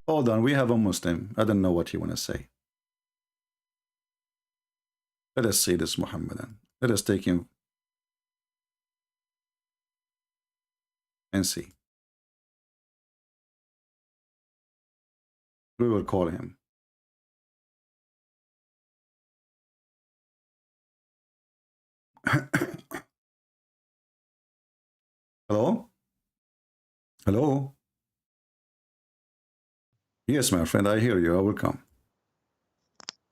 Hold on, we have a Muslim. I don't know what he want to say. Let us see this Muhammadan. Let us take him and see. We will call him. Hello? Hello? Yes, my friend, I hear you. I will come.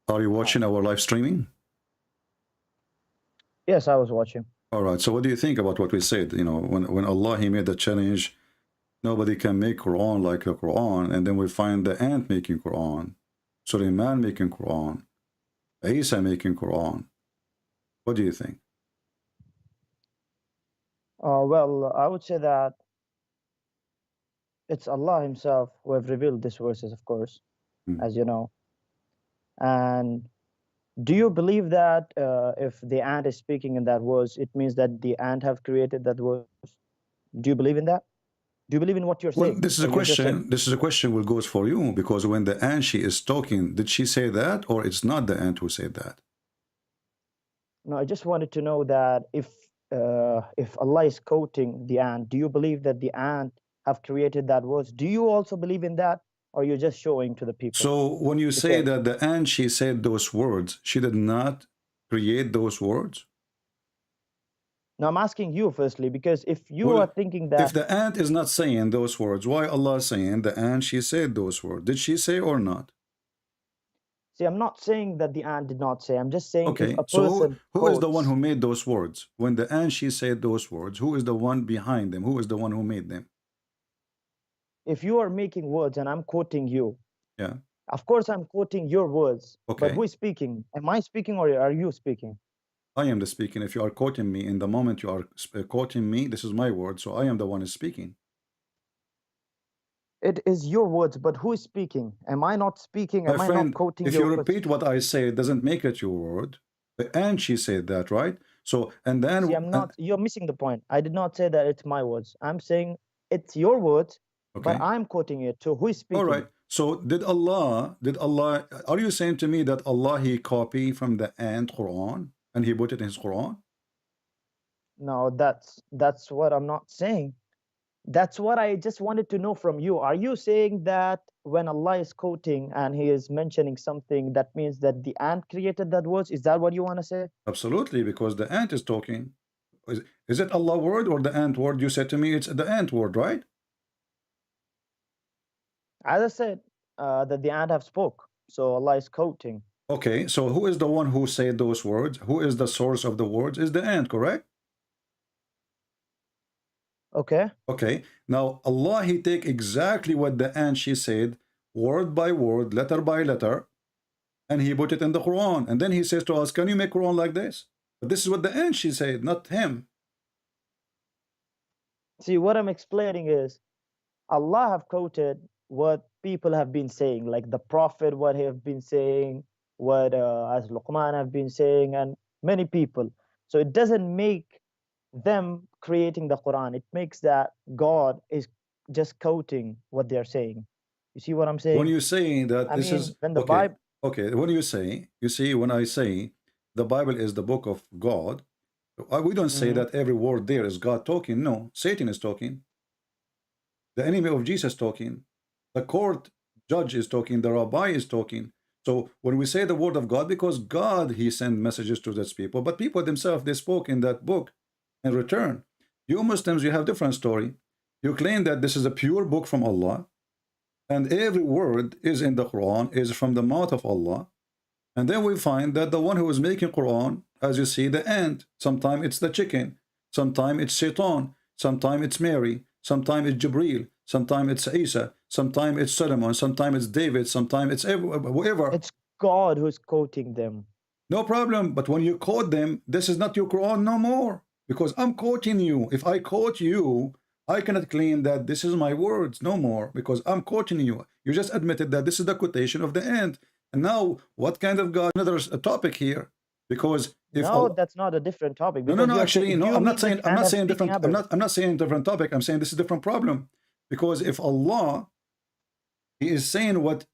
Are you watching our live streaming? Yes, I was watching. All right. So what do you think about what we said? You know, when Allah, he made the challenge, nobody can make Quran like the Quran. And then we find the ant making Quran, Suleiman making Quran, Isa making Quran. What do you think? Well, I would say that it's Allah Himself who have revealed these verses, of course, as you know. And do you believe that if the ant is speaking in that verse, it means that the ant have created that verse? Do you believe in that? Do you believe in what you're Well, saying? this is a question. This is a question will goes for you, because when the ant she is talking, did she say that, or it's not the ant who said that? No, I just wanted to know that if Allah is quoting the ant, do you believe that the ant have created that verse? Do you also believe in that, or you're just showing to the people? So when you say that the ant she said those words, she did not create those words? Now I'm asking you firstly, because if you are thinking that if the ant is not saying those words, why Allah saying the ant she said those words? Did she say or not? See, I'm not saying that the ant did not say. I'm just saying okay, if a so person who is the one who made those words? When the ant she said those words, who is the one behind them? Who is the one who made them? If you are making words and I'm quoting you, yeah, of course I'm quoting your words. Okay. But who is speaking? Am I speaking or are you speaking? I am the speaking. If you are quoting me, in the moment you are quoting me, this is my word, so I am the one who is speaking. It is your words, but who is speaking? Am I not speaking? Am My I friend, not quoting if your you words? repeat what I say, it doesn't make it your word. And she said that, right? So, and then... See, I'm not, you're missing the point. I did not say that it's my words. I'm saying it's your words, but I'm quoting it. So who is speaking? All right. So did Allah, are you saying to me that Allah, he copied from the ant Quran and he put it in his Quran? No, that's what I'm not saying. That's what I just wanted to know from you. Are you saying that when Allah is quoting and he is mentioning something, that means that the ant created that words? Is that what you want to say? Absolutely, because the ant is talking. Is it Allah word or the ant word? You said to me it's the ant word, right? As I said, that the ant have spoke. So Allah is quoting. Okay, so who is the one who said those words? Who is the source of the words? Is the ant, correct? Okay. Okay, now Allah, he take exactly what the ant she said, word by word, letter by letter, and he put it in the Quran. And then he says to us, can you make Quran like this? But this is what the ant she said, not him. See, what I'm explaining is Allah have quoted what people have been saying, like the Prophet, what he have been saying, what as Luqman have been saying, and many people. So it doesn't make them creating the Quran. It makes that God is just quoting what they're saying. You see what I'm saying? When you say that I this mean, is when the okay, Bible, okay. When you see, when I say the Bible is the book of God, we don't say that every word there is God talking. No, Satan is talking. The enemy of Jesus talking. The court judge is talking. The rabbi is talking. So when we say the word of God, because God, he sent messages to those people, but people themselves, they spoke in that book in return. You Muslims, you have different story. You claim that this is a pure book from Allah, and every word is in the Quran, is from the mouth of Allah. And then we find that the one who is making Quran, as you see, the ant, sometimes it's the chicken, sometimes it's Satan, sometimes it's Mary, sometimes it's Jibril, sometimes it's Isa, sometimes it's Solomon, sometimes it's David, sometimes it's whoever. it's God who's quoting them. No problem. But when you quote them, this is not your Quran no more, because I'm quoting you. If I quote you, I cannot claim that this is my words no more, because I'm quoting you. You just admitted that this is the quotation of the ant. And now, what kind of God? Another topic here, because if no, that's not a different topic. no, actually, no. I'm not saying different. I'm not saying different topic. I'm saying this is a different problem, because if Allah, He is saying what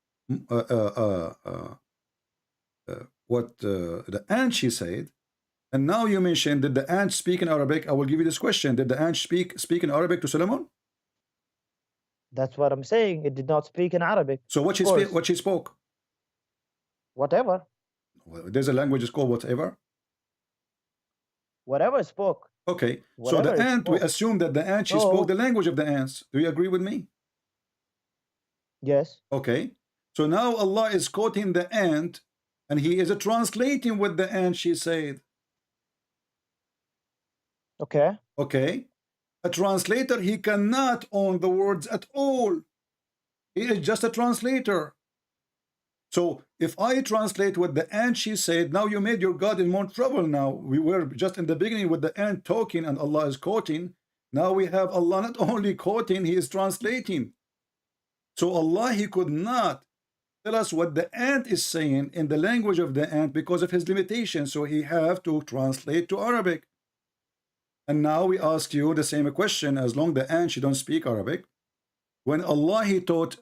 the ant she said. And now you mentioned, did the ant speak in Arabic? I will give you this question. Did the ant speak in Arabic to Solomon? That's what I'm saying. It did not speak in Arabic. So what she spoke? Whatever. Well, there's a language is called whatever. Whatever spoke. Okay. Whatever so the ant, spoke. we assume that the ant, she spoke the language of the ants. Do you agree with me? Yes. Okay. So now Allah is quoting the ant, and He is translating what the ant she said. Okay. Okay. A translator, he cannot own the words at all. He is just a translator. So if I translate what the ant she said, now you made your God in more trouble now. We were just in the beginning with the ant talking and Allah is quoting. Now we have Allah not only quoting, He is translating. So Allah, He could not tell us what the ant is saying in the language of the ant because of His limitations. So He have to translate to Arabic. And now we ask you the same question, as long the ant she don't speak Arabic. When Allah, He taught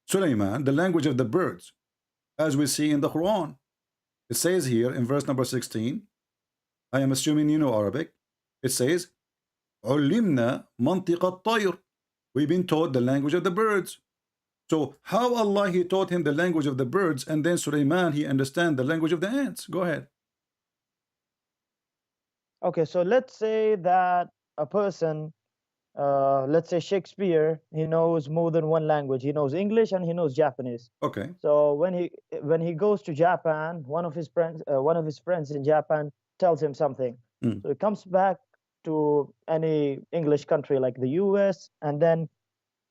Sulaiman the language of the birds, as we see in the Quran. It says here in verse number 16, I am assuming you know Arabic. It says, عُلِّمْنَا مَنْطِقَ الطَّيْرِ. We've been taught the language of the birds. So how Allah, He taught him the language of the birds, and then Sulaiman, he understand the language of the ants? Go ahead. Okay, so let's say that a person, let's say Shakespeare, he knows more than one language. He knows English and he knows Japanese. Okay. So when he goes to Japan, one of his friends in Japan tells him something. So he comes back to any English country like the US, and then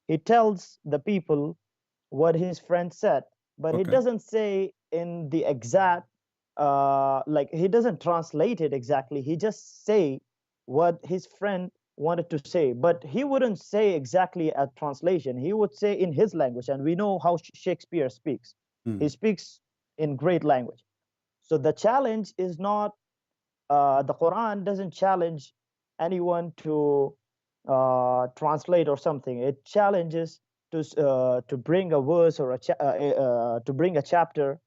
he tells the people what his friend said, but he doesn't say in the exact like he doesn't translate it exactly. He just say what his friend wanted to say, but he wouldn't say exactly a translation. He would say in his language, and we know how Shakespeare speaks. He speaks in great language. So the challenge is not the Quran doesn't challenge anyone to translate or something. It challenges to bring a verse or to bring a chapter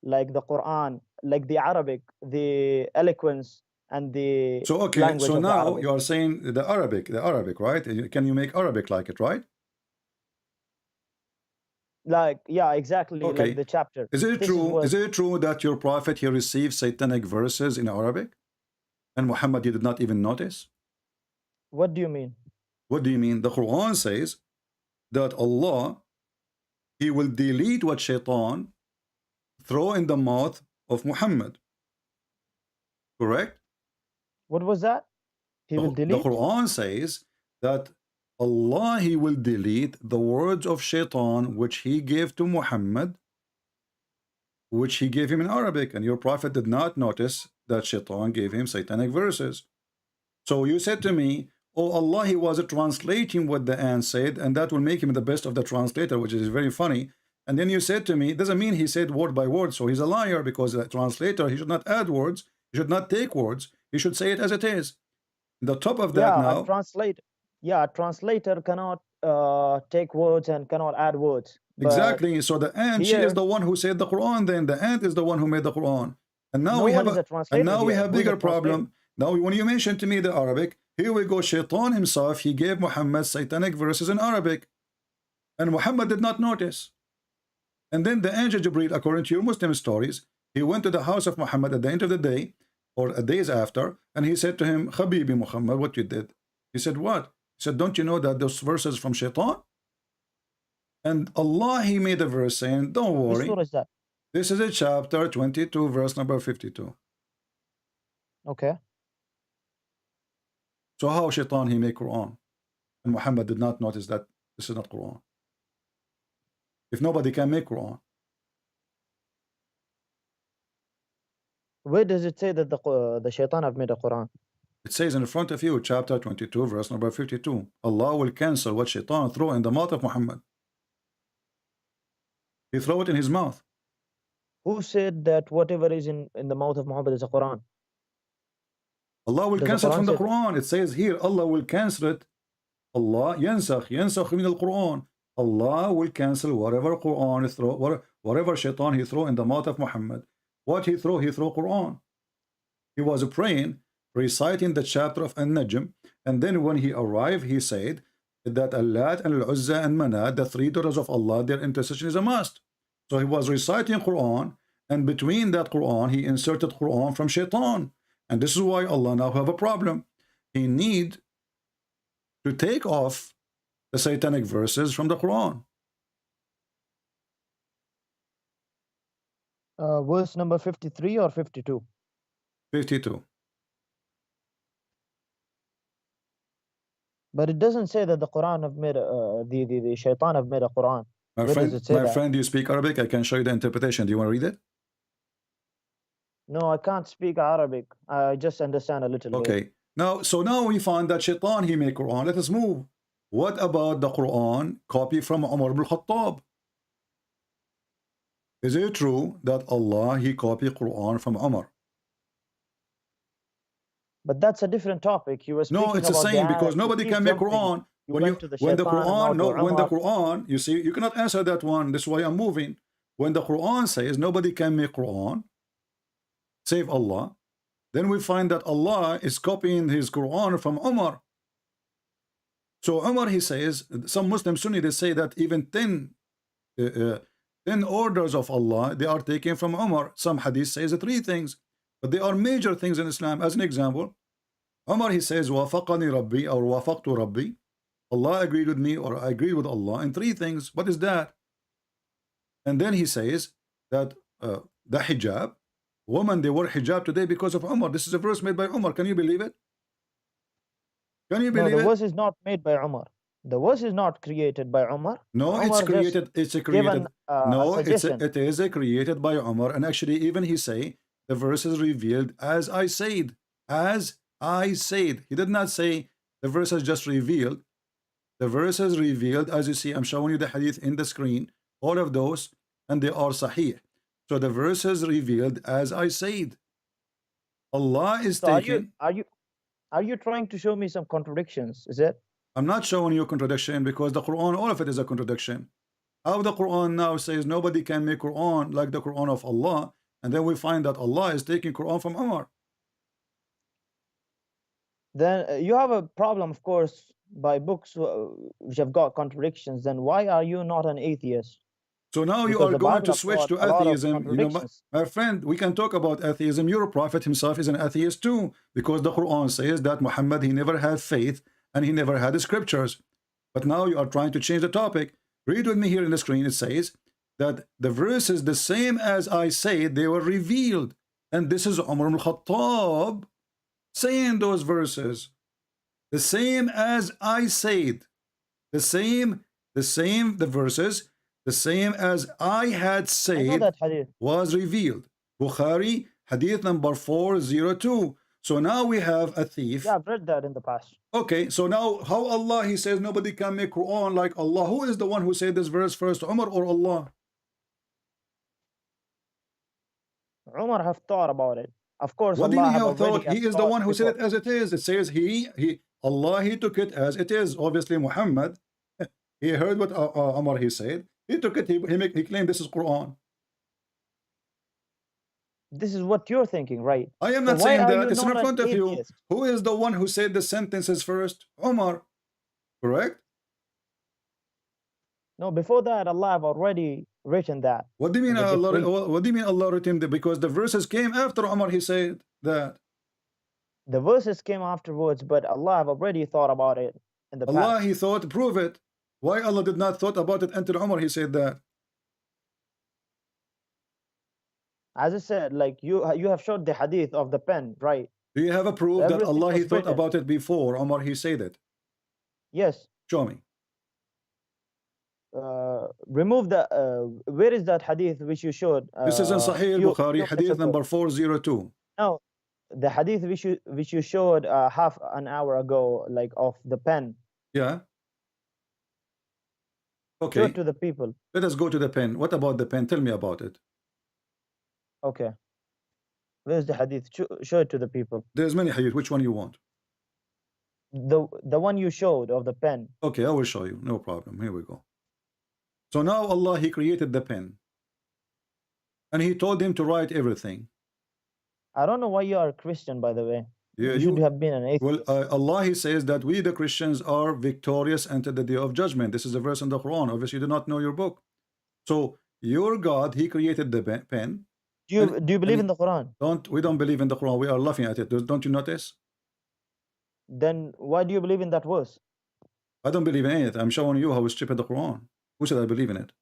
like the Quran, like the Arabic, the eloquence and the language so of the now Arabic. you are saying the Arabic, right? Can you make Arabic like it, right? Like, yeah, exactly, like the chapter. Is it true? Is it true that your prophet, he received satanic verses in Arabic, and Muhammad, he did not even notice? What do you mean? What do you mean? The Quran says that Allah, He will delete what Shaitan throw in the mouth of Muhammad. Correct? What was that? He will delete? The Quran says that Allah, He will delete the words of Shaitan which He gave to Muhammad, which He gave him in Arabic, and your prophet did not notice that Shaitan gave him satanic verses. So you said to me, oh, Allah, He was translating what the ant said, and that will make him the best of the translator, which is very funny. And then you said to me, it doesn't mean he said word by word, so he's a liar, because the translator, he should not add words, he should not take words, he should say it as it is. The top of that now. A translator cannot take words and cannot add words. Exactly. So the ant, she is the one who said the Quran. Then the ant is the one who made the Quran. And now we have bigger problem. Now when you mention to me the Arabic, here we go. Shaitan himself, he gave Muhammad satanic verses in Arabic, and Muhammad did not notice. And then the angel Jibreel, according to your Muslim stories, he went to the house of Muhammad at the end of the day, or days after, and he said to him, Habibi Muhammad, what you did? He said, what? He said, don't you know that those verses from Shaitan? And Allah, He made a verse saying, don't worry. Which surah is that? This is a chapter 22, verse number 52. Okay. So how Shaitan, he made Quran? And Muhammad did not notice that this is not Quran. If nobody can make Quran. Where does it say that the Shaitan have made a Quran? It says in front of you, chapter 22, verse number 52. Allah will cancel what Shaitan throw in the mouth of Muhammad. He throw it in his mouth. Who said that whatever is in the mouth of Muhammad is a Quran? Allah will cancel it from the Quran. It says here, Allah will cancel it. Allah yansakh min al-Quran. Allah will cancel whatever Quran he throw, whatever shaitan he throw in the mouth of Muhammad. What he throw? He throw Quran. He was praying, reciting the chapter of An-Najm, and then when he arrived, he said that Allat and Al-Uzza and Manat, the three daughters of Allah, their intercession is a must. So he was reciting Quran, and between that Quran, he inserted Quran from shaitan. And this is why Allah now have a problem. He need to take off the satanic verses from the Quran. Verse number 53 or 52? 52. But it doesn't say that the Quran have made the shaitan have made a Quran. My Where friend, does it say that? do you speak Arabic? I can show you the interpretation. Do you want to read it? No, I can't speak Arabic. I just understand a little bit. Okay. So now we find that shaitan, he made Quran. Let us move. What about the Quran copy from Umar ibn Khattab? Is it true that Allah, he copied Quran from Umar? But that's a different topic. You were speaking No, it's the about same the because ayah. nobody keep can make jumping. Quran. When to the when the shaitan and Quran, now no, to when the Umar. Quran, you see, you cannot answer that one. This is why I'm moving. When the Quran says nobody can make Quran, save Allah, then we find that Allah is copying his Quran from Umar. So Umar, he says, some Muslim Sunni, they say that even 10 orders of Allah, they are taken from Umar. Some hadith says 3 things, but they are major things in Islam. As an example, Umar, he says, wafaqani Rabbi, or wafaqtu Rabbi. Allah agreed with me, or I agreed with Allah in 3 things. What is that? And then he says that the hijab, women, they wear hijab today because of Umar. This is a verse made by Umar. Can you believe it? Can you believe No, the it? verse is not made by Umar. The verse is not created by Umar. No, Umar it's created. It's a created. given, No, a suggestion. it is a created by Umar. And actually, even he say the verse is revealed as I said. As I said. He did not say the verse is just revealed. The verse is revealed, as you see. I'm showing you the hadith in the screen. All of those, and they are sahih. So the verse is revealed as I said. Allah is So taking. are you trying to show me some contradictions? Is it? I'm not showing you contradiction because the Quran, all of it is a contradiction. How the Quran now says nobody can make Quran like the Quran of Allah, and then we find that Allah is taking Quran from Umar. Then you have a problem, of course, by books which have got contradictions. Then why are you not an atheist? So now you Because are the going Bible to have switch got to a lot of atheism. You know, contradictions. my friend, we can talk about atheism. Your prophet himself is an atheist too, because the Quran says that Muhammad, he never had faith and he never had the scriptures. But now you are trying to change the topic. Read with me here in the screen. It says that the verse is the same as I said, they were revealed. And this is Umar ibn Khattab saying those verses. The same as I said. The verses, the same as I had said that hadith was revealed. Bukhari, hadith number 402. So now we have a thief. Yeah, I've read that in the past. Okay, so now how Allah, he says nobody can make Quran like Allah. Who is the one who said this verse first, Umar or Allah? Umar have thought about it. Of course, What do you Allah mean have have thought? already He is the one who said before. it as it is. It says Allah, he took it as it is. Obviously, Muhammad, he heard what Umar, he said. He took it, he claimed this is Quran. This is what you're thinking, right? I am So not why saying are that. you It's in not front an of you. atheist? Who is the one who said the sentences first? Umar. Correct? No, before that, Allah have already written that. What do you mean in the Allah? decree. What do you mean Allah written that? Because the verses came after Umar, he said that. The verses came afterwards, but Allah have already thought about it in the Allah, past. he thought, prove it. Why Allah did not thought about it until Umar, he said that. As I said, like you have showed the hadith of the pen, right? Do you have a proof that Everything Allah, he was thought written. about it before Umar, he said it? Yes. Show me. Remove the where is that hadith which you showed? This is in Sahih al-Bukhari, hadith number 402. No, the hadith which you showed half an hour ago, like of the pen. Yeah. Show Okay. it to the people. Let us go to the pen. What about the pen? Tell me about it. Okay. Where's the hadith? Show it to the people. There's many hadith. Which one you want? The one you showed of the pen. Okay, I will show you. No problem. Here we go. So now Allah, he created the pen. And he told him to write everything. I don't know why you are a Christian, by the way. Yeah, You should have been an well, atheist. Allah, he says that we, the Christians, are victorious until the day of judgment. This is a verse in the Quran. Obviously, you do not know your book. So your God, he created the pen. Do you believe in the Quran? We don't believe in the Quran. We are laughing at it. Don't you notice? Then why do you believe in that verse? I don't believe in it. I'm showing you how stupid the Quran. Who said I believe in it?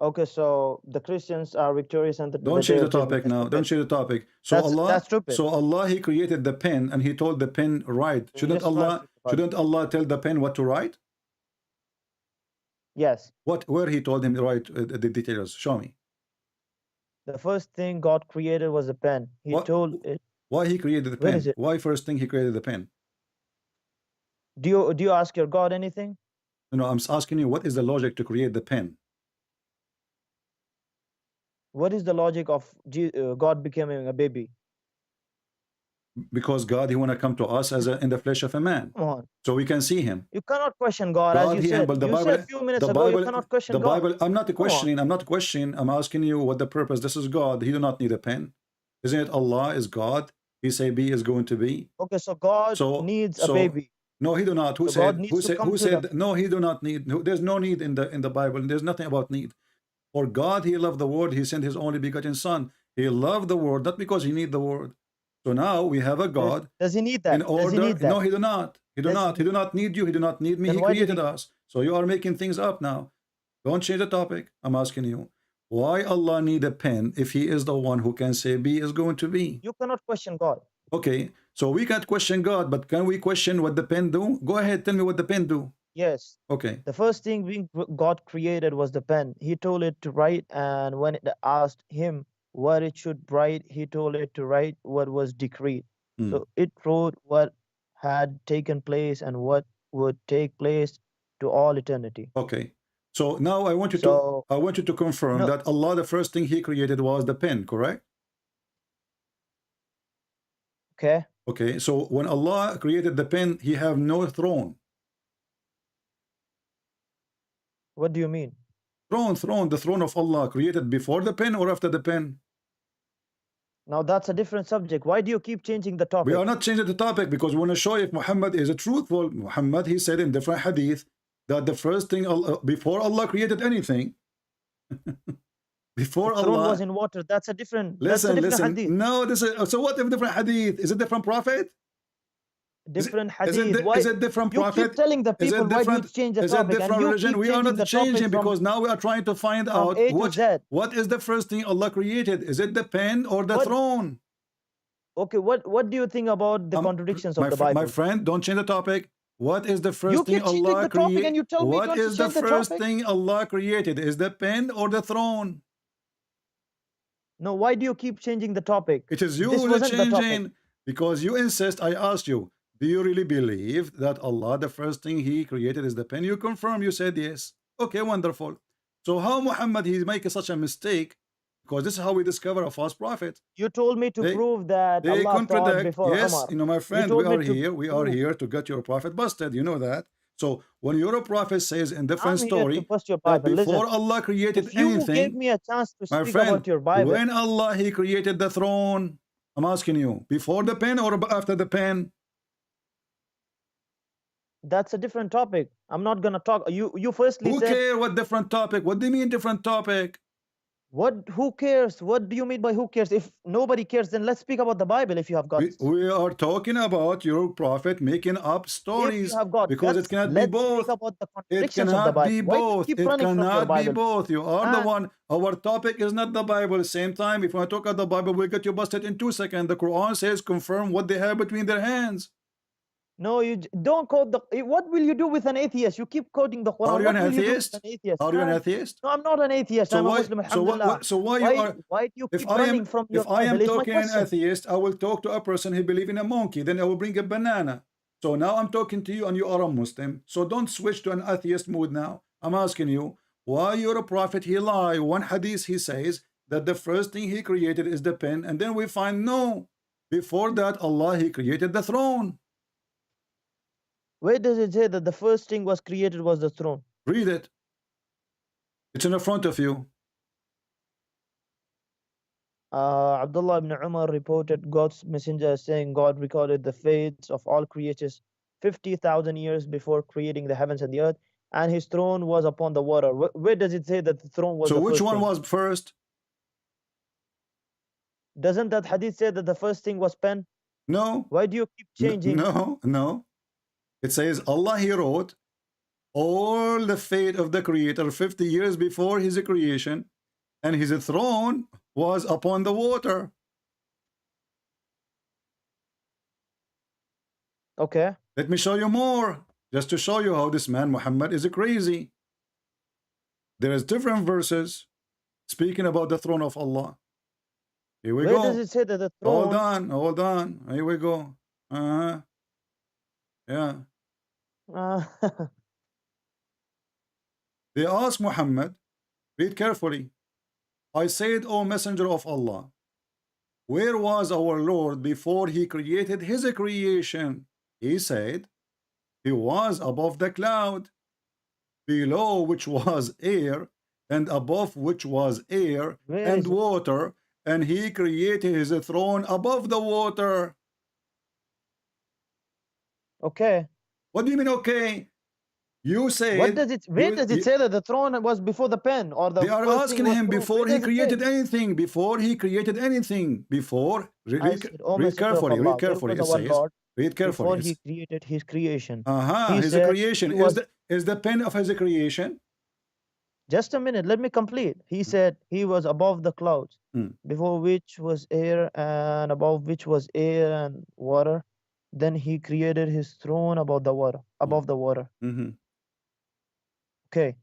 Okay, so the Christians are victorious and Don't change the topic now. Don't change the topic. So that's stupid. So Allah, he created the pen and he told the pen write. Shouldn't Allah tell the pen what to write? Yes. Where he told him to write the details? Show me. The first thing God created was a pen. He told it. Why he created the pen? Why first thing he created the pen? Do you ask your God anything? No, I'm asking you, what is the logic to create the pen? What is the logic of God becoming a baby? Because God, he want to come to us as in the flesh of a man. Come on. So we can see him. You cannot question God, as you said. You said a few minutes ago, you cannot question God. The Bible, I'm not questioning. I'm asking you what the purpose. This is God. He do not need a pen. Isn't it Allah is God? He say be is going to be. Okay, so God needs a baby. No, he do not. Who said? No, he do not need. There's no need in the Bible. There's nothing about need. For God, he loved the world. He sent his only begotten son. He loved the world, not because he need the world. So now we have a God. Does he need that? Does he need that? No, he do not. He do not. He do not need you. He do not need me. He created us. So you are making things up now. Don't change the topic. I'm asking you. Why Allah need a pen if he is the one who can say be is going to be? You cannot question God. Okay. So we can't question God, but can we question what the pen do? Go ahead. Tell me what the pen do. Yes. Okay. The first thing God created was the pen. He told it to write, and when it asked him what it should write, he told it to write what was decreed. So it wrote what had taken place and what would take place to all eternity. Okay. So now I want you to confirm that Allah, the first thing he created was the pen, correct? Okay. Okay. So when Allah created the pen, he have no throne. What do you mean? Throne, the throne of Allah created before the pen or after the pen? Now that's a different subject. Why do you keep changing the topic? We are not changing the topic because we want to show if Muhammad is a truthful. Muhammad, he said in different hadith that the first thing before Allah created anything, before the throne Allah was in water. That's a different. Listen. Hadith. No, this is so. What if different hadith? Is it different prophet? Different hadith. Is it different prophet? You keep telling the people why do you change the topic? Is it different religion? We are not changing because now we are trying to find out what is the first thing Allah created. Is it the pen or the throne? Okay, what do you think about the contradictions of the Bible? My friend, don't change the topic. What is the first thing Allah created? What is the first thing Allah created? Is the pen or the throne? No, why do you keep changing the topic? It is you who are changing because you insist. I asked you, do you really believe that Allah, the first thing he created is the pen? You confirm, you said yes. Okay, wonderful. So how Muhammad, he make such a mistake? Because this is how we discover a false prophet. You told me to prove that they Allah thought before yes, Umar. You know, my friend, we are here to get your prophet busted. You know that. So when your prophet says in different story that before Allah created anything, you gave me a chance to speak friend, about your Bible. When Allah, he created the throne, I'm asking you, before the pen or after the pen? That's a different topic. I'm not gonna talk. You firstly said. Who cares what different topic? What do you mean different topic? Who cares? What do you mean by who cares? If nobody cares, then let's speak about the Bible if you have got we are talking about your prophet making up stories because it cannot be both. It cannot be both. It cannot be both. You are the one. Our topic is not the Bible. Same time, if we talk about the Bible, we'll get you busted in 2 seconds. The Quran says confirm what they have between their hands. No, you don't quote the. What will you do with an atheist? You keep quoting the Quran. Are you an atheist? Are you an atheist? No, I'm not an atheist. So I'm why, a Muslim. So why you are? Why do you keep running from your Bible? If I am talking an atheist, I will talk to a person who believes in a monkey. Then I will bring a banana. So now I'm talking to you, and you are a Muslim. So don't switch to an atheist mood now. I'm asking you, why you're a prophet? He lie. One hadith he says that the first thing he created is the pen, and then we find no. Before that, Allah, he created the throne. Where does it say that the first thing was created was the throne? Read it. It's in the front of you. Abdullah ibn Umar reported God's messenger saying God recorded the fates of all creatures 50,000 years before creating the heavens and the earth, and his throne was upon the water. Where does it say that the throne was So the which first one thing? was first? Doesn't that hadith say that the first thing was pen? No. Why do you keep changing? No. It says Allah, He wrote all the fate of the Creator 50 years before His creation, and His throne was upon the water. Okay. Let me show you more, just to show you how this man Muhammad is crazy. There is different verses speaking about the throne of Allah. Here we Where does go. it say that the throne? Hold on. Here we go. Yeah. Uh, They asked Muhammad, read carefully. I said, O Messenger of Allah, where was our Lord before He created His creation? He said, He was above the cloud, below which was air, and above which was air where and is it? water, and He created His throne above the water. Okay. What do you mean, okay? You What said, does it? Where does it say that the throne was before the pen or the they are first thing asking was him throne? before Where he does it say? created anything, before he created anything, before, I said, O read Messenger of carefully, Allah, where was it our says, Lord read carefully, before he created his creation? his He creation was. is the pen of his creation. Just a minute, let me complete. He said he was above the clouds, Mm. before which was air, and above which was air and water. Then he created his throne above the water, above the water. Okay.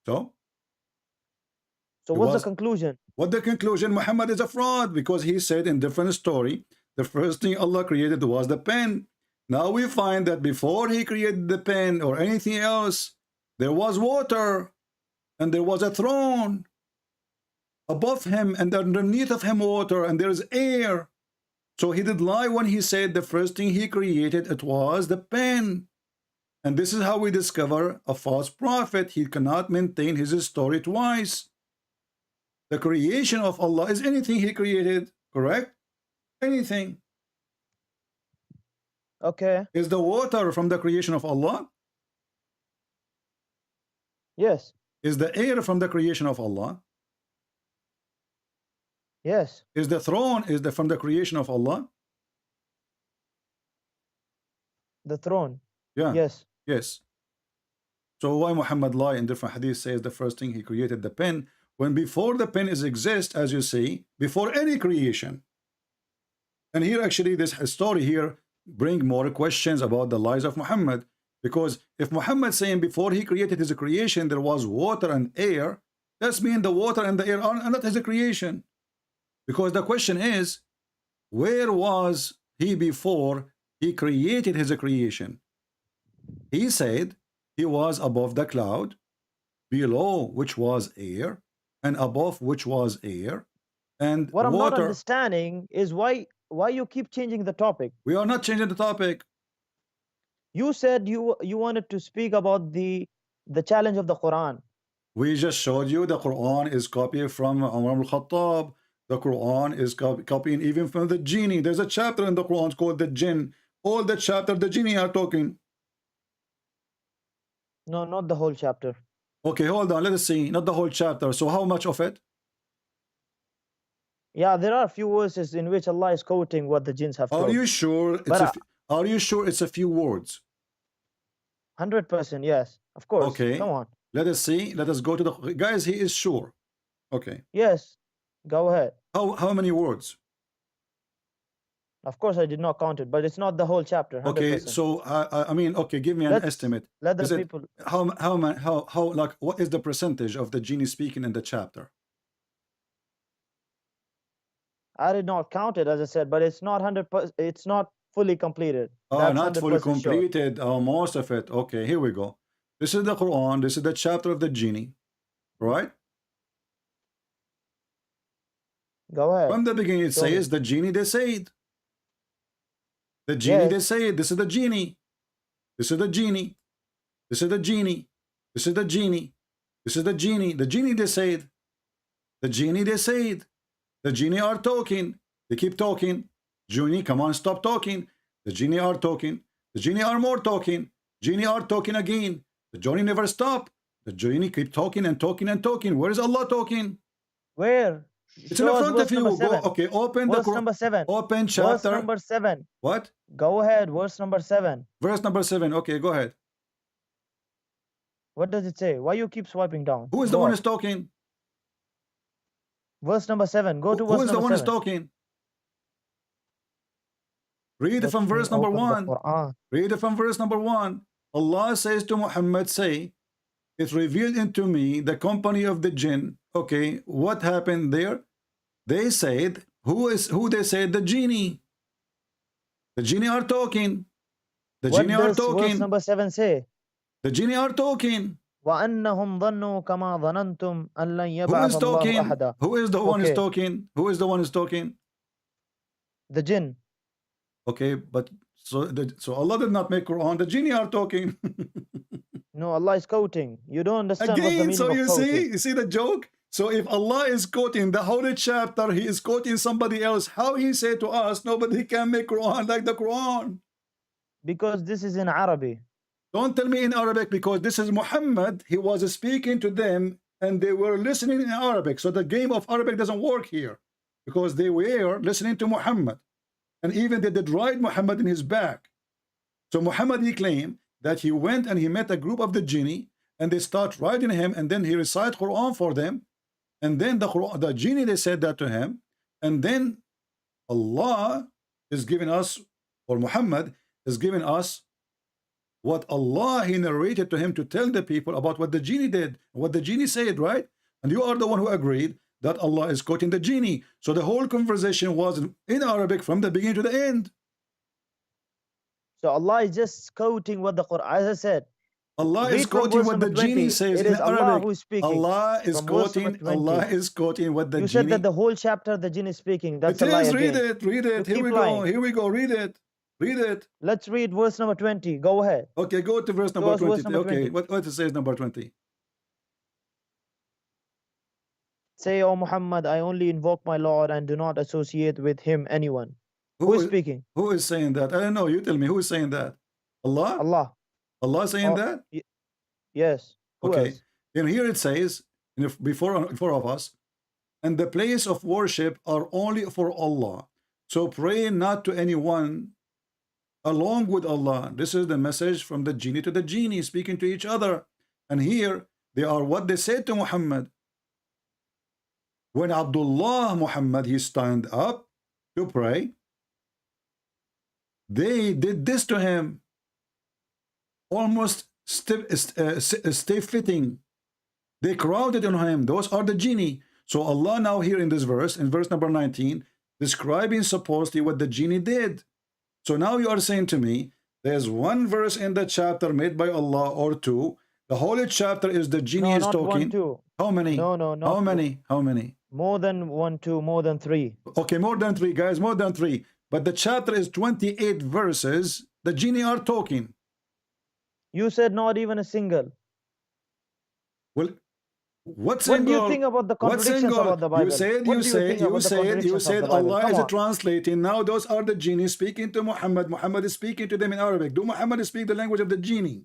So it What's the was, conclusion? what the conclusion? Muhammad is a fraud, because he said in different story, the first thing Allah created was the pen. Now we find that before he created the pen or anything else, there was water, and there was a throne above him, and underneath of him water, and there is air. So he did lie when he said the first thing he created, it was the pen. And this is how we discover a false prophet. He cannot maintain his story twice. The creation of Allah is anything he created, correct? Anything. Okay. Is the water from the creation of Allah? Yes. Is the air from the creation of Allah? Yes. Is the throne from the creation of Allah? The throne. Yeah. Yes. Yes. So why Muhammad lie in different hadith says the first thing he created the pen, when before the pen is exist, as you see, before any creation. And here actually this story here bring more questions about the lies of Muhammad, because if Muhammad saying before he created his creation there was water and air, that's mean the water and the air are not his creation. Because the question is, where was he before he created his creation? He said he was above the cloud, below which was air, and above which was air, and What I'm not water. understanding is why you keep changing the topic. We are not changing the topic. You said you wanted to speak about the challenge of the Quran. We just showed you the Quran is copied from Umar al-Khattab. The Quran is copying even from the Genie. There's a chapter in the Quran called the Jinn. All the chapter, the Genie are talking. No, not the whole chapter. Okay, hold on. Let us see. Not the whole chapter. So how much of it? Yeah, there are a few verses in which Allah is quoting what the jinns have told. Are you sure are you sure it's a few words? 100%, yes. Of course. Okay. Come on. Let us see. Let us go to the guys. He is sure. Okay. Yes. Go ahead. How many words? Of course, I did not count it, but it's not the whole chapter. 100%. Okay. So I mean, okay. Give me an estimate. Let the Is people. How like what is the percentage of the Genie speaking in the chapter? I did not count it, as I said, but it's not 100%. It's not fully completed. Oh, not fully completed. Oh, most of it. Okay, here we go. This is the Quran. This is the chapter of the Genie, right? Go ahead. From the beginning, it says the Genie they said. The Genie they said. This is the Genie. This is the Genie. This is the Genie. This is the Genie. This is the genie. The genie, they said. The genie, they said. The genie are talking. They keep talking. Genie, come on, stop talking. The genie are talking. The genie are more talking. Genie are talking again. The genie never stop. The genie keep talking and talking and talking. Where is Allah talking? Where? It's in front of you. Go, okay, open verse the number 7. Open chapter. Verse number 7. What? Go ahead. Verse number 7. Verse number 7. Okay, go ahead. What does it say? Why you keep swiping down? Who is the one who's talking? Verse number 7. Go to verse number 7. Who is the one who's talking? Read it from verse number 1. Read it from verse number 1. Allah says to Muhammad, say, it revealed into me the company of the jinn. Okay, what happened there? They said, who they said? The genie. The genie are talking. The genie are talking. What does verse number 7 say? The genie are talking. وَأَنَّهُمْ ظَنُّوا كَمَا ظَنَنْتُمْ أَنْ لَنْ Who is يَبْعَثَ اللَّهُ talking? أَحَدًا. Who is the one who's talking? Who is the one who's talking? The jinn. Okay, but so Allah did not make Quran. The genie are talking. No, Allah is quoting. You don't understand Again, what the meaning so of quoting. you see the joke? So if Allah is quoting the holy chapter, he is quoting somebody else. How he say to us, nobody can make Quran like the Quran? Because this is in Arabic. Don't tell me in Arabic, because this is Muhammad. He was speaking to them and they were listening in Arabic. So the game of Arabic doesn't work here, because they were listening to Muhammad. And even they did ride Muhammad in his back. So Muhammad, he claimed that he went and he met a group of the genie and they start riding him, and then he recite Quran for them. And then the genie, they said that to him. And then Allah is giving us, or Muhammad is giving us what Allah, he narrated to him to tell the people about what the genie did, what the genie said, right? And you are the one who agreed that Allah is quoting the genie. So the whole conversation was in Arabic from the beginning to the end. So Allah is just quoting what the Quran, as I said. Allah is quoting what the genie says in Arabic. Allah who is speaking. Allah is quoting what the genie. You said that the whole chapter the jinn is speaking. That's a lie again. Read it. Here we go. Here we go. Read it. Read it. Let's read verse number 20. Go ahead. Okay, go to verse number 20. Okay, what it says number 20? Say, O Muhammad, I only invoke my Lord and do not associate with him anyone. Who is speaking? Who is saying that? I don't know. You tell me. Who is saying that? Allah? Allah. Allah saying that? Yes. Who okay. else? And here it says, before of us, and the place of worship are only for Allah. So pray not to anyone along with Allah. This is the message from the genie to the genie, speaking to each other. And here they are what they said to Muhammad. When Abdullah Muhammad, he stand up to pray, they did this to him, almost stiff-fitting. They crowded on him. Those are the genie. So Allah now here in this verse, in verse number 19, describing supposedly what the genie did. So now you are saying to me, there's one verse in the chapter made by Allah or two. The whole chapter is the genie is talking. 1, 2. How many? No, How many? How many? More than 1, 2, more than 3. Okay, more than 3, guys, more than 3. But the chapter is 28 verses. The genie are talking. You said not even a single. Well, what single? What do you think about the contradictions about the Bible? You said Allah is translating. Now those are the genie speaking to Muhammad. Muhammad is speaking to them in Arabic. Do Muhammad speak the language of the genie?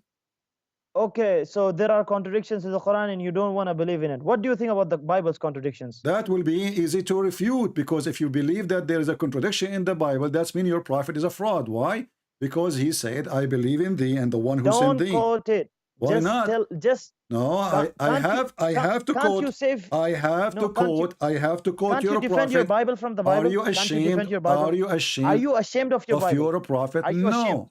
Okay, so there are contradictions in the Quran and you don't want to believe in it. What do you think about the Bible's contradictions? That will be easy to refute, because if you believe that there is a contradiction in the Bible, that means your prophet is a fraud. Why? Because he said, I believe in thee and the one who sent thee. Don't quote it. Why just not? No, I have to quote. I have to quote can't your you defend prophet. your Bible from the Bible? Are you ashamed? Are you ashamed of your Bible? Your prophet?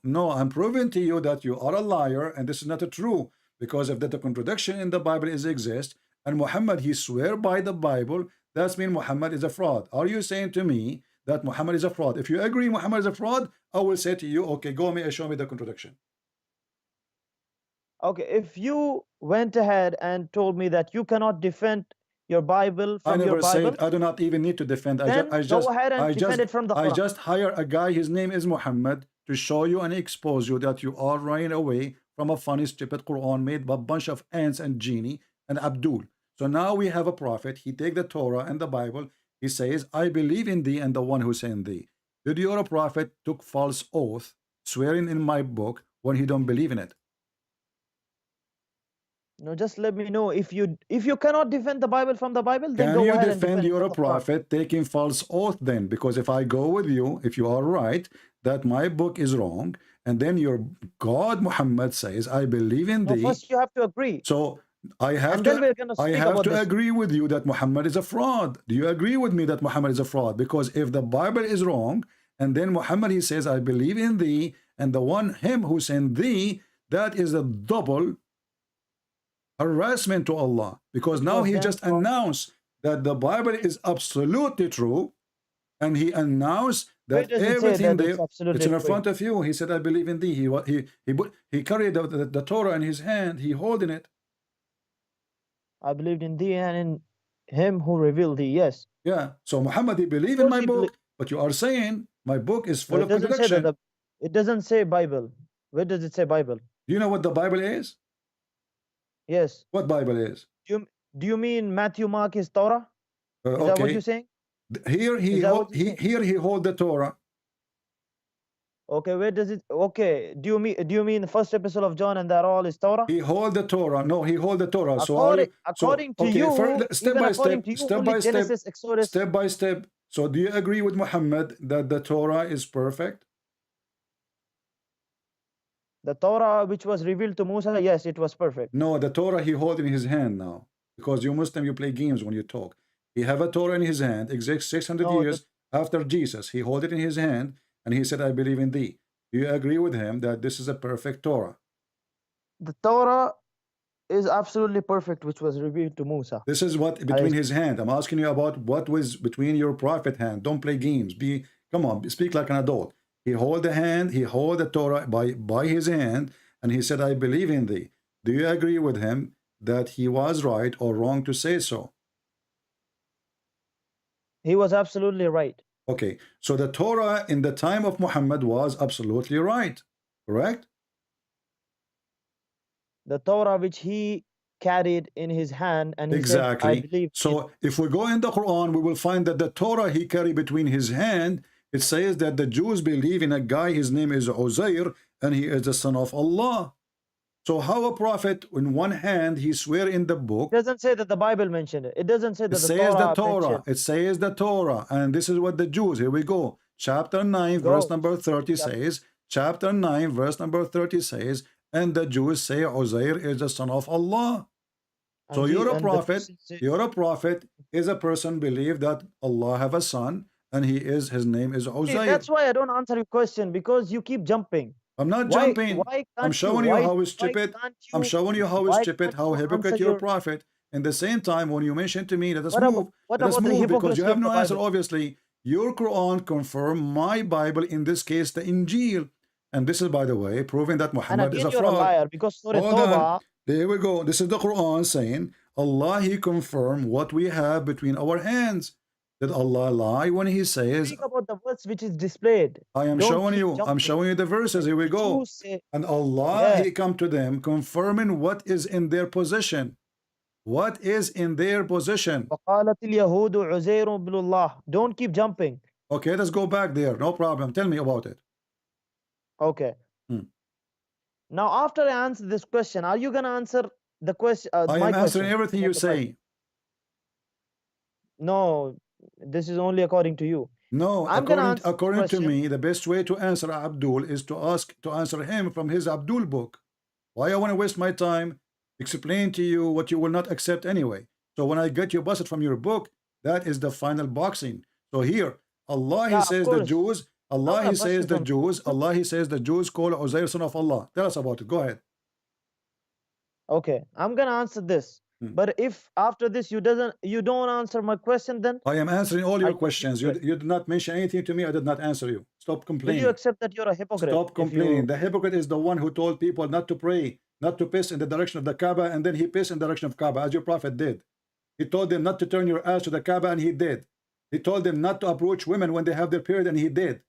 No, I'm proving to you that you are a liar and this is not true, because if that the contradiction in the Bible exists and Muhammad he swear by the Bible, that means Muhammad is a fraud. Are you saying to me that Muhammad is a fraud? If you agree Muhammad is a fraud, I will say to you, okay, go and show me the contradiction. Okay, if you went ahead and told me that you cannot defend your Bible from your Bible, I never said I do not even need to defend. Then go ahead and defend it from the Quran. I just hire a guy, his name is Muhammad, to show you and expose you that you are running away from a funny, stupid Quran made by a bunch of ants and genie, and Abdul. So now we have a prophet. He take the Torah and the Bible. He says, I believe in thee and the one who sent thee. Did your prophet took false oath, swearing in my book when he don't believe in it? No, just let me know if you cannot defend the Bible from the Bible, then Can go you ahead and defend defend it your from the Quran. prophet taking false oath then? Because if I go with you, if you are right, that my book is wrong, and then your God Muhammad says, I believe in No, thee. first you have to agree. So I have And then we're gonna I speak have about to this. agree with you that Muhammad is a fraud. Do you agree with me that Muhammad is a fraud? Because if the Bible is wrong, and then Muhammad, he says, I believe in thee, and the one, him who sent thee, that is a double harassment to Allah. Because Which now was he then just from announced that the Bible is absolutely true, and he announced where that does it say everything that it's there, it's absolutely in true? front of you. He said, I believe in thee. He carried the Torah in his hand. He holding it. I believed in thee and in him who revealed thee. Yes. Yeah. So Muhammad, he believe Of in course my he believed. book, but you are saying my book is No, full it of doesn't say that contradiction. it doesn't say Bible. Where does it say Bible? Do you know what the Bible is? Yes. What Bible is? Do you mean Matthew, Mark is Torah? Is that what you're Okay. saying? Here Is that what you're saying? here he hold the Torah. Okay, where does it? Okay, do you mean the first epistle of John and that all is Torah? He hold the Torah. No, he hold the Torah. So are you? So According to okay. you, Step even by according step, to you, step only by step, Genesis, Exodus, step by step. So do you agree with Muhammad that the Torah is perfect? the Torah which was revealed to Musa, yes, it was perfect. No, the Torah he hold in his hand now. Because you Muslim, you play games when you talk. He have a Torah in his hand, exact 600 No, years after Jesus. He hold it in his hand, and he said, I believe in thee. Do you agree with him that this is a perfect Torah? the Torah is absolutely perfect, which was revealed to Musa. This is what between his hand. I'm asking you about what was between your prophet hand. Don't play games. Come on, speak like an adult. He hold the hand, he hold the Torah by his hand, and he said, I believe in thee. Do you agree with him that he was right or wrong to say so? He was absolutely right. Okay, so the Torah in the time of Muhammad was absolutely right, correct? The Torah which he carried in his hand, and he said, I Exactly. believe. So if we go in the Quran, we will find that the Torah he carried between his hand, it says that the Jews believe in a guy, his name is Uzair, and he is the son of Allah. So how a prophet, in one hand, he swear in the book. It doesn't say that the Bible mentioned it. It doesn't say that It the says the Torah Torah. mentioned. It says the Torah. And this is what the Jews, here we go. Chapter 9, verse number 30 says, chapter 9, verse number 30 says, and the Jews say Uzair is the son of Allah. So you're a prophet. You're a prophet. Is a person believe that Allah have a son, and his name is Uzair. That's why I don't answer your question, because you keep jumping. I'm not jumping. I'm showing you how stupid. I'm showing you how stupid, how hypocrite your prophet. In the same time, when you mention to me, let us move. Let us move, because you have no answer. Obviously, your Quran confirm my Bible, in this case the Injil, and this is, by the way, proving that Muhammad is a fraud. You're a liar, because hold on. There we go. This is the Quran saying Allah, he confirmed what we have between our hands. Did Allah lie when he says? Speak about the verse which is displayed. I am showing you. I'm showing you the verses. Here we go. And Allah, he come to them confirming what is in their possession. What is in their possession? Don't keep jumping. Okay, let's go back there. No problem. Tell me about it. Okay. Now, after I answer this question, are you going to answer the question? I am answering everything you say. No, this is only according to you. No, according to me, the best way to answer Abdul is to answer him from his Abdul book. Why I want to waste my time explain to you what you will not accept anyway? So when I get you busted from your book, that is the final boxing. So here, Allah, he says the Jews. Allah, he says the Jews. Allah, he says the Jews call Uzair son of Allah. Tell us about it. Go ahead. Okay, I'm gonna answer this. But if after this you don't answer my question, then I am answering all your questions. You did not mention anything to me. I did not answer you. Stop complaining. Will you accept that you're a hypocrite? Stop complaining. The hypocrite is the one who told people not to pray, not to piss in the direction of the Kaaba, and then he pissed in the direction of Kaaba, as your prophet did. He told them not to turn your ass to the Kaaba, and he did. He told them not to approach women when they have their period, and he did.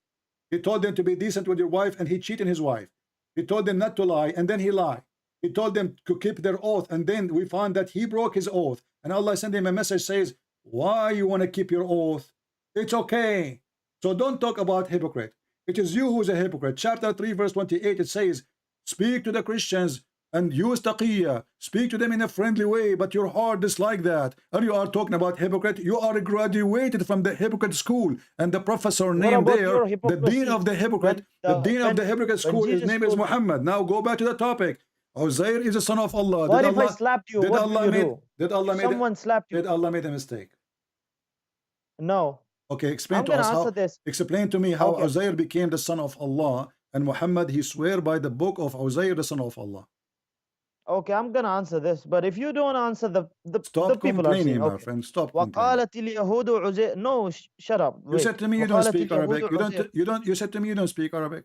He told them to be decent with your wife, and he cheated his wife. He told them not to lie, and then he lied. He told them to keep their oath, and then we found that he broke his oath, and Allah sent him a message says, why you want to keep your oath? It's okay. So don't talk about hypocrite. It is you who's a hypocrite. Chapter 3 verse 28, it says, speak to the Christians and use taqiyya, speak to them in a friendly way, but your heart dislike that. And you are talking about hypocrite. You are graduated from the hypocrite school, and the professor named there, the dean of the hypocrite, the dean of the hypocrite school, his name is Muhammad. Now go back to the topic. Uzair is the son of Allah. What if I slapped you? What will you do? Did Allah made Someone slapped you. Did Allah made a mistake? No. Okay, explain to us how. Explain to me how Uzair became the son of Allah, and Muhammad he swear by the book of Uzair, the son of Allah. Okay, I'm gonna answer this, but if you don't answer the stop the people complaining, my friend. Stop complaining. No, shut up. Wait. You said to me you don't speak Arabic. You said to me you don't speak Arabic.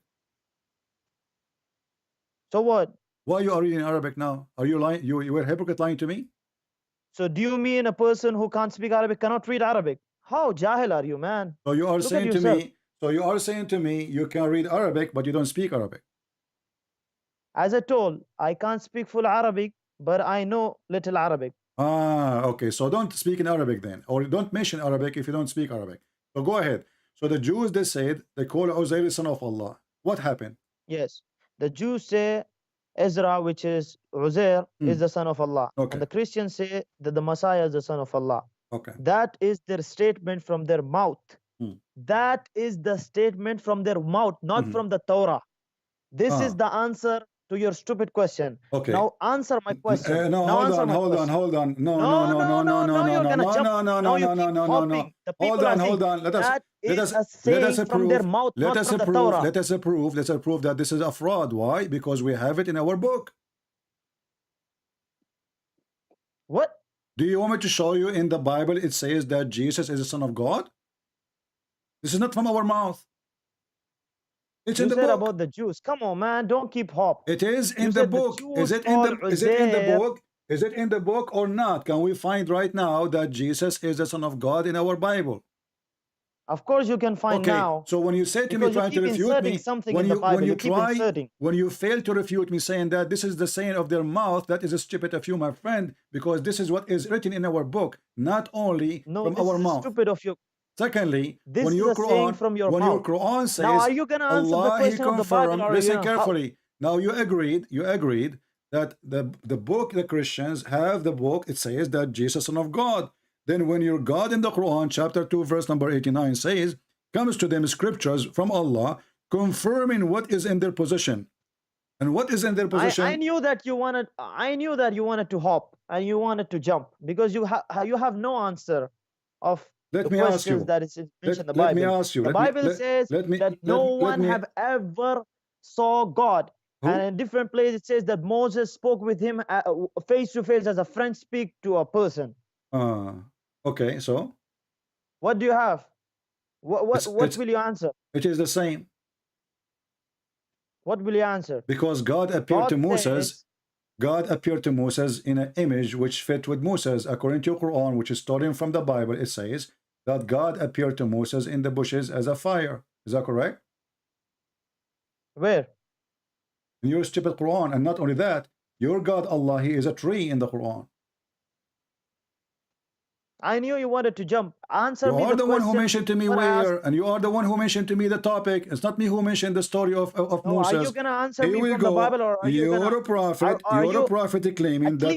So what? Why you are reading Arabic now? Are you lying? You were a hypocrite lying to me? So do you mean a person who can't speak Arabic cannot read Arabic? How jahil are you, man? So you are saying to me, you can read Arabic, but you don't speak Arabic. As I told, I can't speak full Arabic, but I know little Arabic. Ah, okay. So don't speak in Arabic then, or don't mention Arabic if you don't speak Arabic. So go ahead. So the Jews, they said, they call Uzair son of Allah. What happened? Yes. The Jews say Ezra, which is Uzair, is the son of Allah. Okay. And the Christians say that the Messiah is the son of Allah. Okay. That is their statement from their mouth. That is the statement from their mouth, not from the Torah. This is the answer to your stupid question. Okay. Now answer my question. No, hold on. No. Hold on. Let us approve that this is a fraud. Why? Because we have it in our book. What? Do you want me to show you in the Bible it says that Jesus is the Son of God? This is not from our mouth. It's in the book. About the Jews. Come on, man. Don't keep hope. It is in the book. Is it in the book? Is it in the book or not? Can we find right now that Jesus is the Son of God in our Bible? Of course you can find now. So when you say to me trying to refute me, when you fail to refute me saying that this is the saying of their mouth, that is a stupid of you, my friend, because this is what is written in our book, not only from our mouth. Stupid of you. Secondly, when your Quran says, now are you gonna answer Allah, the question he confirmed, of the Bible, listen carefully. Now you agreed that the book, the Christians have the book, it says that Jesus Son of God. Then when your God in the Quran, chapter 2, verse number 89 says, comes to them scriptures from Allah, confirming what is in their position. And what is in their position? I knew that you wanted to hop and you wanted to jump because you have no answer of Let me ask you. That is mentioned in the Bible. Let me ask you. The Bible says that no one have ever saw God. Who? And in different places it says that Moses spoke with him face to face as a friend speak to a person. Okay, so? What do you have? What will you answer? It is the same. What will you answer? Because God appeared to Moses. God appeared to Moses in an image which fit with Moses. According to Quran, which is stolen from the Bible, it says that God appeared to Moses in the bushes as a fire. Is that correct? Where? In your stupid Quran. And not only that, your God Allah, he is a tree in the Quran. I knew you wanted to jump. Answer me. You are the one who mentioned to me where, and you are the one who mentioned to me the topic. It's not me who mentioned the story of Moses. Are you gonna answer me from the Bible, or are you a prophet? You're a prophet claiming that.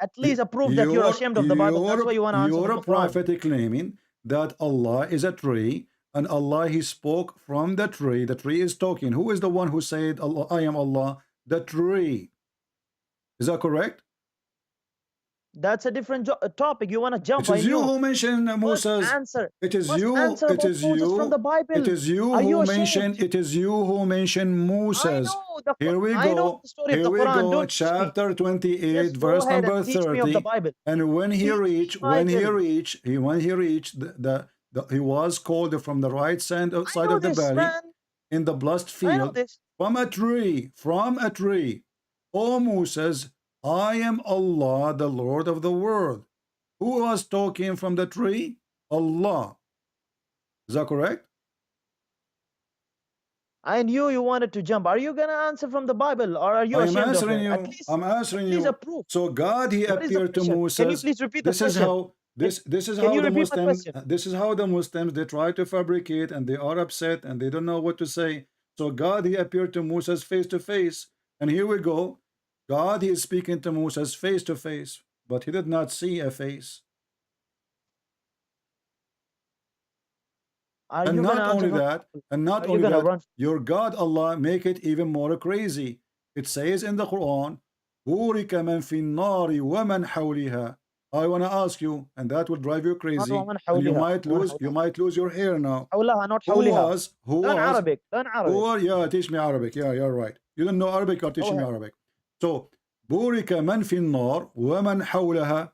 At least approve that you're ashamed of the Bible. That's why you want to answer. You're a prophet claiming that Allah is a tree, and Allah he spoke from the tree. The tree is talking. Who is the one who said, Allah, I am Allah? The tree. Is that correct? That's a different topic. You want to jump? It is you who mentioned Moses. It is you. It is you. From the Bible. It is you who mentioned. It is you who mentioned Moses. Here we go. Here we go. Chapter 28, verse number 30. And when he reached, he was called from the right side of the valley in the blessed field from a tree. O Moses, I am Allah, the Lord of the world. Who was talking from the tree? Allah. Is that correct? And you wanted to jump. Are you gonna answer from the Bible, or are you I am ashamed of answering it? you. I'm answering At least a you. proof. So God, He What is the appeared to question? Can you Moses. please repeat the This is question? how this is Can how you the repeat the Muslims question? this is how the Muslims they try to fabricate and they are upset and they don't know what to say. So God, He appeared to Moses face to face, and here we go. God, He is speaking to Moses face to face, but he did not see a face. Are And you gonna not answer only from the that, Bible? and not Are you only gonna that, run? your God Allah make it even more crazy. It says in the Quran, بُورِكَ مَنْ فِي النَّارِ وَمَنْ حَوْلِهَا. I want to ask you, and that will drive you crazy, ومن and حولها ومن you حولها might lose your hair now. حولها not Who حولها. was, who Learn was, Arabic. Learn who Arabic. are, yeah, teach me Arabic. Yeah, you're right. You don't know Arabic, you're Go teaching me ahead. Arabic. So, بُورِكَ مَنْ فِي النَّارِ وَمَنْ حَوْلَهَا.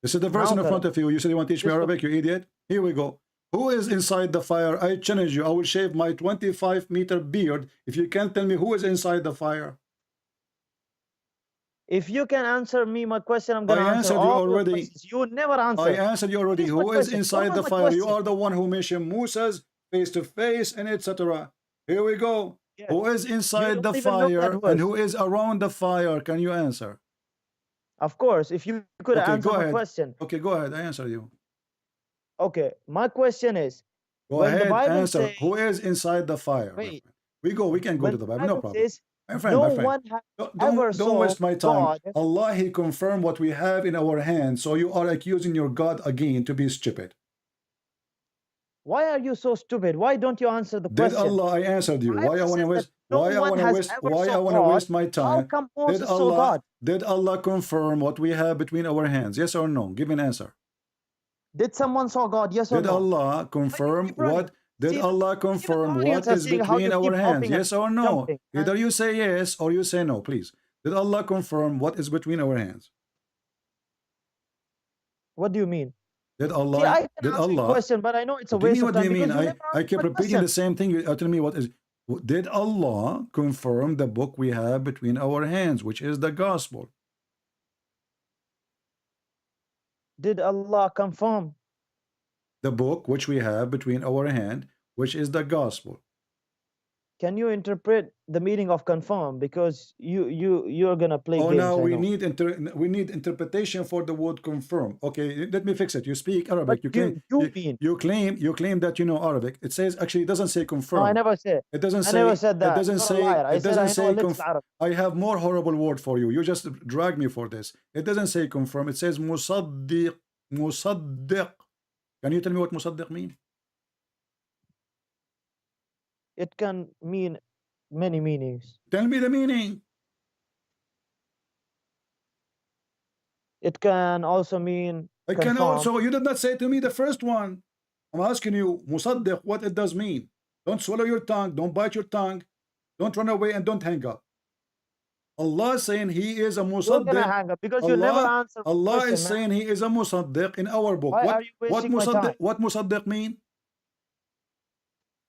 This is the verse in front Correct. of you. You said you want to teach me Just look. Arabic, you idiot. Here we go. Who is inside the fire? I challenge you. I will shave my 25-meter beard if you can't tell me who is inside the fire. If you can answer me my question, I'm I gonna answer answered you all your already. questions. You never I answer. answered you already. Finish my Who is question. What inside was the the fire? You question? are the one who mentioned Moses face to face and etc. Here we go. Yes. Who is You inside don't the even know fire that and verse. who is around the fire? Can you answer? Of course, if you could Okay, answer go my ahead. question. Okay, go ahead. I answer you. Okay, my question is, Go when the ahead, Bible answer. says, Who is inside the fire, my wait, friend? We can go when to the the Bible, no Bible problem. says, My friend, no my friend. one has Don't, ever don't saw waste my time. God. Allah, He confirmed what we have in our hands. So you are accusing your God again to be stupid. Why are you so stupid? Why don't you answer the Did question? Allah, I answered you. Bible Why I want says to that waste no one has ever why I saw want to God. waste my How time? come Moses saw God? Did Allah confirm what we have between our hands? Yes or no? Give me an answer. Did someone saw God? Yes or Did no? Allah Why you confirm keep running? what did See, Allah even the confirm audience what are is seeing how between you our keep hands? hopping and Yes or no? jumping. Either you say yes or you say no, please. Did Allah confirm what is between our hands? What do you mean? Did See, Allah I can did answer your Allah question, but I know it's a What do you waste mean? of What do time you mean? because you never I answer keep my repeating question. the same thing. You tell me what is. Did Allah confirm the book we have between our hands, which is the gospel? Did Allah confirm? The book which we have between our hand, which is the gospel. Can you interpret the meaning of confirm? Because you're gonna play Oh, games. now I know. we need interpretation for the word confirm. Okay, let me fix it. You speak Arabic. What You do claim you mean? you claim that you know Arabic. It says actually it doesn't say No, I confirm. never said. It doesn't I never say said that. You're a liar. I it said doesn't I know a say little Arabic. I have more horrible word for you. You just drag me for this. It doesn't say confirm. It says musaddiq. Musaddiq. Can you tell me what musaddiq mean? It can mean many meanings. Tell me the meaning. It can also mean I can confirm. also. You did not say to me the first one. I'm asking you musaddiq what it does mean. Don't swallow your tongue. Don't bite your tongue. Don't run away and don't hang up. Allah is saying He is a You're gonna musaddiq. hang up because you never answer my Allah question, is man. saying He is a musaddiq in our book. Why are you wasting my time? What musaddiq mean?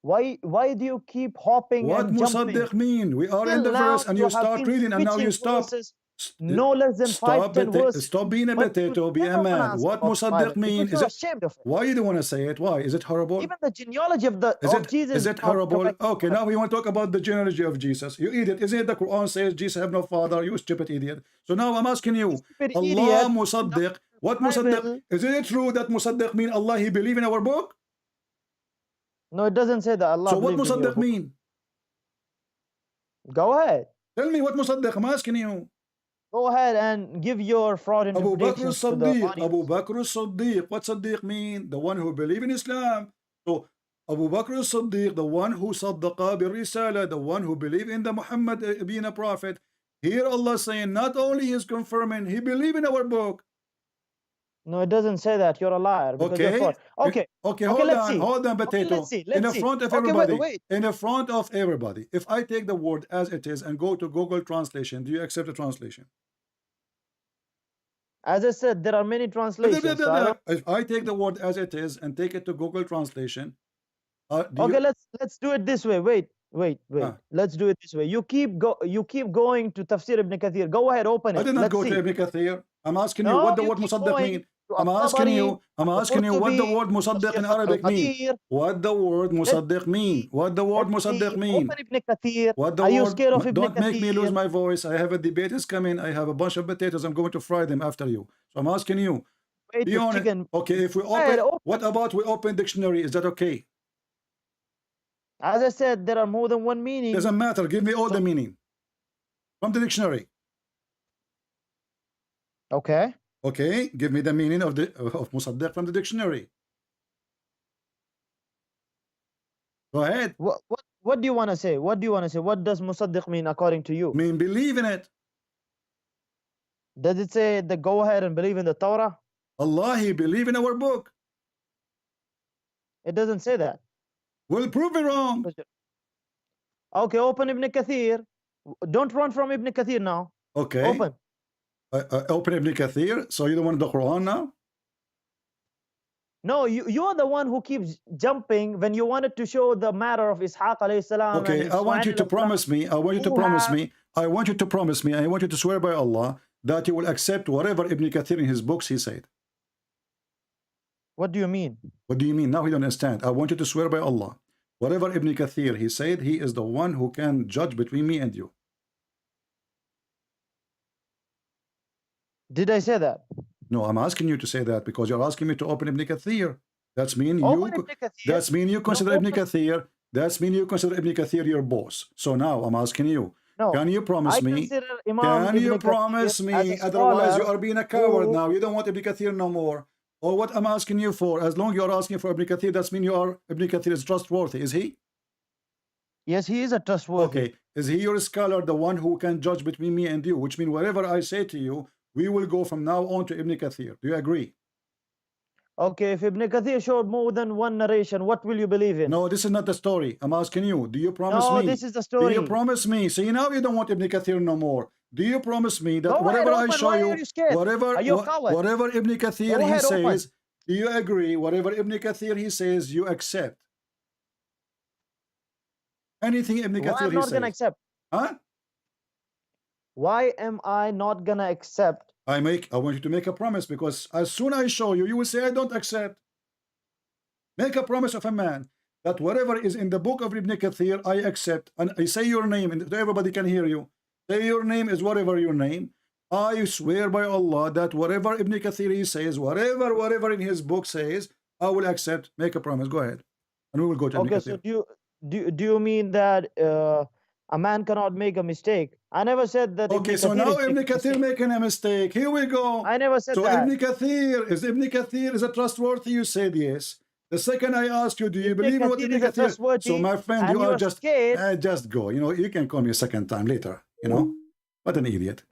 Why do you keep hopping What and jumping? musaddiq mean? We are in Till the verse now and you you have start been reading and now you switching stop. verses, no less than Stop 5-10 verses. Stop being a But you potato. Be a never want to man. answer What about the musaddiq Bible mean? because Is you're it? ashamed of it. Why you don't want to say it? Why is it horrible? Even the genealogy of Jesus Is is it not horrible? correct. Okay, now we want to talk about the genealogy of Jesus. You idiot. Isn't it the Quran says Jesus have no father? You stupid idiot. So now I'm asking You you, stupid Allah idiot. musaddiq. What musaddiq? Bible. Isn't it true that musaddiq mean Allah He believe in our book? No, it doesn't say that Allah So what believed in your musaddiq book. mean? Go ahead. Tell me what musaddiq. I'm asking you. Go ahead and give your fraud Abu Bakr interpretations to the as-Siddiq. audience. Abu Bakr as-Siddiq. What Siddiq mean? The one who believe in Islam. So Abu Bakr as-Siddiq, the one who saddaqa bir-risala, the one who believe in the Muhammad being a prophet. Here Allah saying not only He is confirming, He believe in our book. No, it doesn't say that. You're a liar because you're fraud. Okay. Okay, Hold let's on, see. hold on, potato. Let's see. In the front of Okay, everybody. wait. In the front of everybody. If I take the word as it is and go to Google Translation, do you accept the translation? As I said, there are many translations. So if I take the word as it is and take it to Google Translation, okay, let's do it this way. Wait. Let's do it this way. You keep going to Tafsir ibn Kathir. Go ahead, open it. I did not Let's go see. to Ibn Kathir. I'm asking you No, what the you word keep musaddiq going mean. I'm asking Al-Tabari, you, what the Al-Qurtubi, word musaddiq in Sheikh Arabic mean? Al-Qadir. What the word Let's musaddiq mean? see. What the word Let's musaddiq see. mean? Open Ibn Kathir. What the Are you word, scared of Ibn don't make me lose Kathir? my voice. I have a debate is coming. I have a bunch of potatoes. I'm going to fry them after you. So I'm asking you, Wait, be the honest. chicken. Okay, if we Right, open, what about we open dictionary? Is that okay? As I said, there are more than one meaning. Doesn't matter. Give me all So, the meaning from the dictionary. okay. Okay, give me the meaning of musaddiq from the dictionary. Go ahead. What do you want to say? What do you want to say? What does musaddiq mean according to you? Mean believe in it. Does it say the go ahead and believe in the Torah? Allah, he believe in our book. It doesn't say that. We'll prove it wrong. Okay, open Ibn Kathir. Don't run from Ibn Kathir now. Okay. Open. Open Ibn Kathir. So you don't want the Quran now? No, you are the one who keeps jumping when you wanted to show the matter of Ishaq alayhi salam. Okay, and I want you to promise me. I want you to promise me. I want you to promise me. I want you to swear by Allah that you will accept whatever Ibn Kathir in his books he said. What do you mean? What do you mean? Now you don't understand. I want you to swear by Allah. Whatever Ibn Kathir he said, he is the one who can judge between me and you. Did I say that? No, I'm asking you to say that because you're asking me to open Ibn Kathir. That's mean Open you. Ibn Kathir. That's mean you consider Ibn open. Kathir. That's mean you consider Ibn Kathir your boss. So now I'm asking you. No. Can you promise me? consider Imam Can Ibn you Kathir promise as me? a Otherwise, you scholar are being a coward who- now. You don't want Ibn Kathir no more. Or what I'm asking you for? As long as you're asking for Ibn Kathir, that's mean you are Ibn Kathir is trustworthy. Is he? Yes, he is a trustworthy. Okay. Is he your scholar, the one who can judge between me and you? Which means whatever I say to you, we will go from now on to Ibn Kathir. Do you agree? Okay, if Ibn Kathir showed more than one narration, what will you believe in? No, this is not the story. I'm asking you. Do you promise No, me? this is the Do story. you promise me? See, now you don't want Ibn Kathir no more. Do you promise me that Go whatever ahead, I open. show Why you, are you scared? whatever Are you a coward? whatever Ibn Kathir Go he ahead, open. says, do you agree? Whatever Ibn Kathir he says, you accept. Anything Ibn Why Kathir I'm he not gonna says. accept? Huh? Why am I not gonna accept? I want you to make a promise because as soon as I show you, you will say I don't accept. Make a promise of a man that whatever is in the book of Ibn Kathir, I accept. And I say your name, and everybody can hear you. Say your name is whatever your name. I swear by Allah that whatever Ibn Kathir he says, whatever in his book says, I will accept. Make a promise. Go ahead. And we will go to Ibn Okay, Kathir. so do you mean that a man cannot make a mistake? I never said that. Okay, so now Ibn Kathir making a mistake. Here we go. I never said so that. Ibn Kathir is a trustworthy? You said yes. The second I ask you, do you believe in what Ibn Kathir? So my friend, you are just scared. just go. You know, you can call me a second time later. You know, what an idiot.